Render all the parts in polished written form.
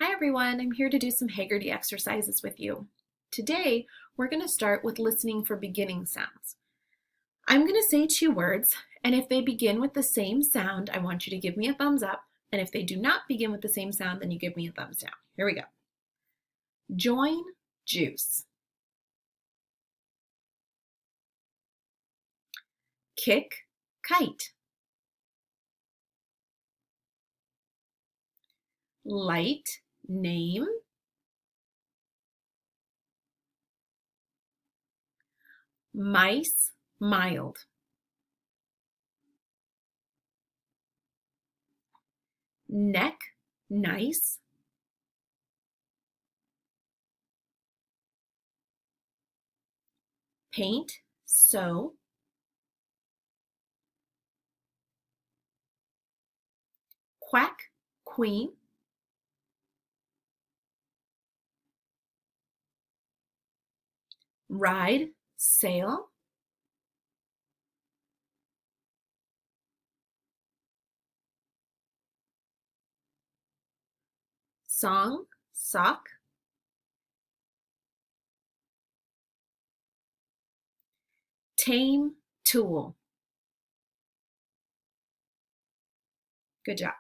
Hi everyone, I'm here to do some Heggerty exercises with you. Today, we're going to start with listening for beginning sounds. I'm going to say two words, and if they begin with the same sound, I want you to give me a thumbs up, and if they do not begin with the same sound, then you give me a thumbs down. Here we go. Join, juice. Kick, kite. Light, name. Mice, mild. Neck, nice. Paint, so. Quack, queen. Ride, sail. Song, sock. Tame, tool. Good job.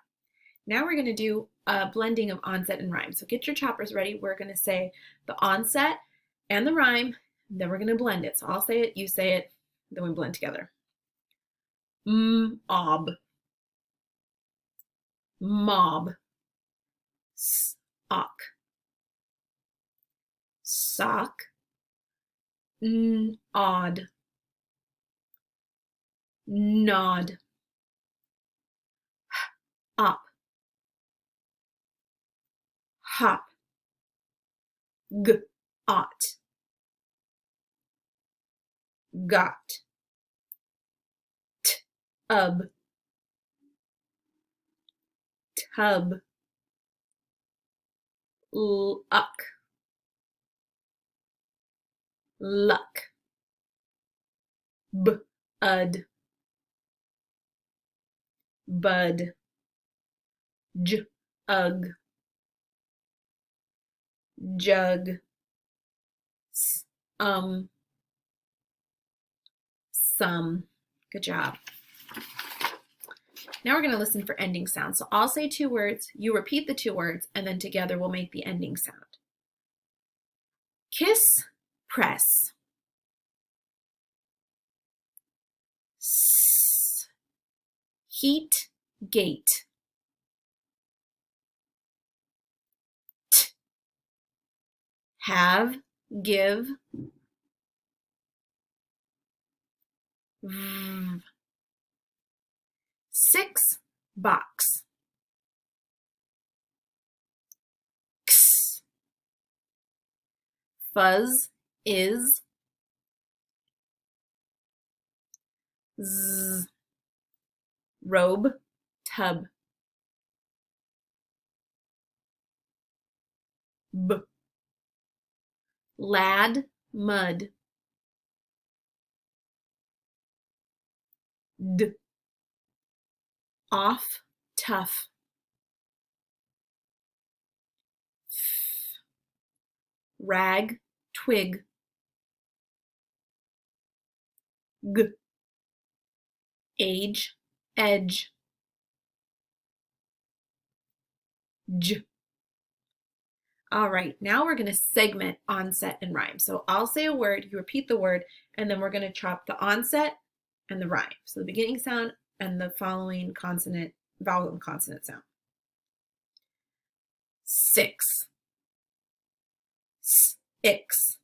Now we're going to do a blending of onset and rhyme. So get your choppers ready. We're going to say the onset and the rhyme, then we're going to blend it. So I'll say it, you say it, then we blend together. Ob. Mob. Sock. Sock. Odd. Nod. Up. Hop. Ought. Got. Tub. Tub. Luck. Luck. Bud. Bud. Jug. Jug. Some. Good job. Now we're going to listen for ending sounds. So I'll say two words, you repeat the two words, and then together we'll make the ending sound. Kiss, press. Heat, gate. Have, give. Six, box. Fuzz, is. Robe, tub. Lad, mud. Off, tough. Rag, twig. Age, edge. All right, now we're going to segment onset and rhyme. So I'll say a word, you repeat the word, and then we're going to chop the onset and the rhyme. So the beginning sound and the following consonant, vowel and consonant sound. 6. Ix.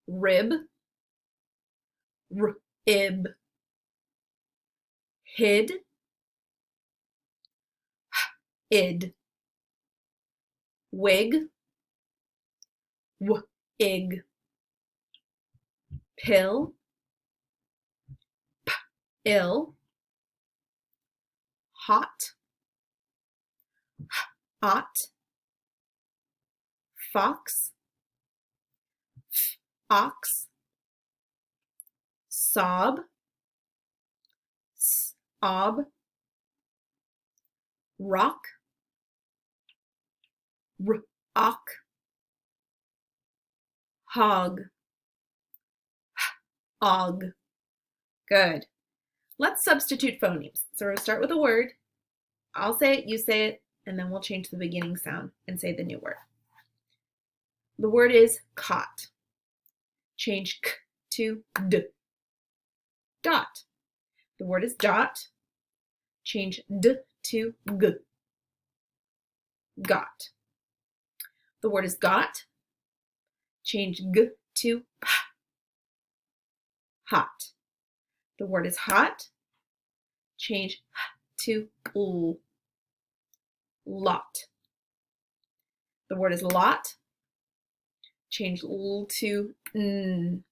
Rib. Ib. Hid. Id. Wig. Ig. Pill. Ill. Hot. Ought. Fox. Ox. Sob. Ob. Rock. ock, hog, og. Good. Let's substitute phonemes. So we're going to start with a word. I'll say it, you say it, and then we'll change the beginning sound and say the new word. The word is cot. Change k to d. Dot. The word is dot. Change d to g. Got. The word is got. Change g to p. Hot. The word is hot. Change h to l. Lot. The word is lot. Change l to n.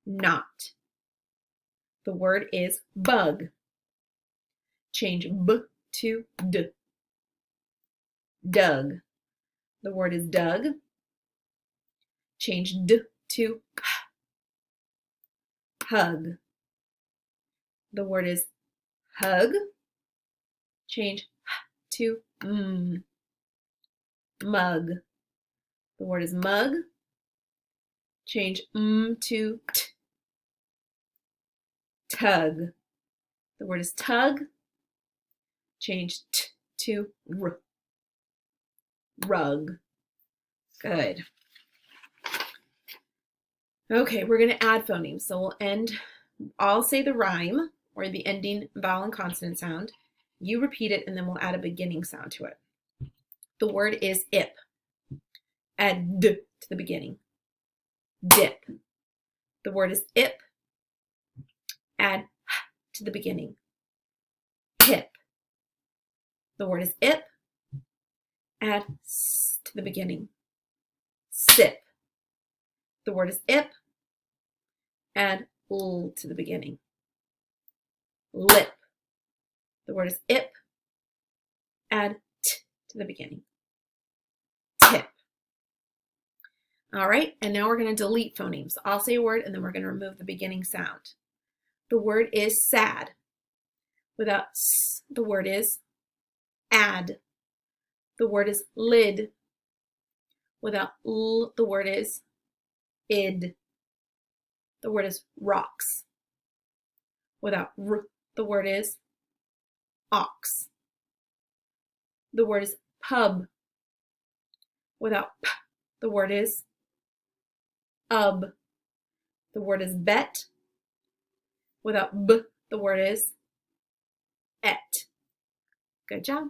Not. The word is bug. Change b to d. Dug. The word is dug. Change d to p. Hug. The word is hug. Change h to m. Mug. The word is mug. Change m to t. Tug. The word is tug. Change t to r. Rug. Good. Okay, we're going to add phonemes. So we'll end, I'll say the rhyme or the ending vowel and consonant sound. You repeat it, and then we'll add a beginning sound to it. The word is ip. Add d to the beginning. Dip. The word is ip. Add h to the beginning. Hip. The word is ip. Add s to the beginning. Sip. The word is ip. Add l to the beginning. Lip. The word is ip. Add t to the beginning. Tip. All right, and now we're going to delete phonemes. I'll say a word, and then we're going to remove the beginning sound. The word is sad. Without s, the word is add. The word is lid. Without l, the word is id. The word is rocks. Without r, the word is ox. The word is pub. Without p, the word is ub. The word is bet. Without b, the word is et. Good job.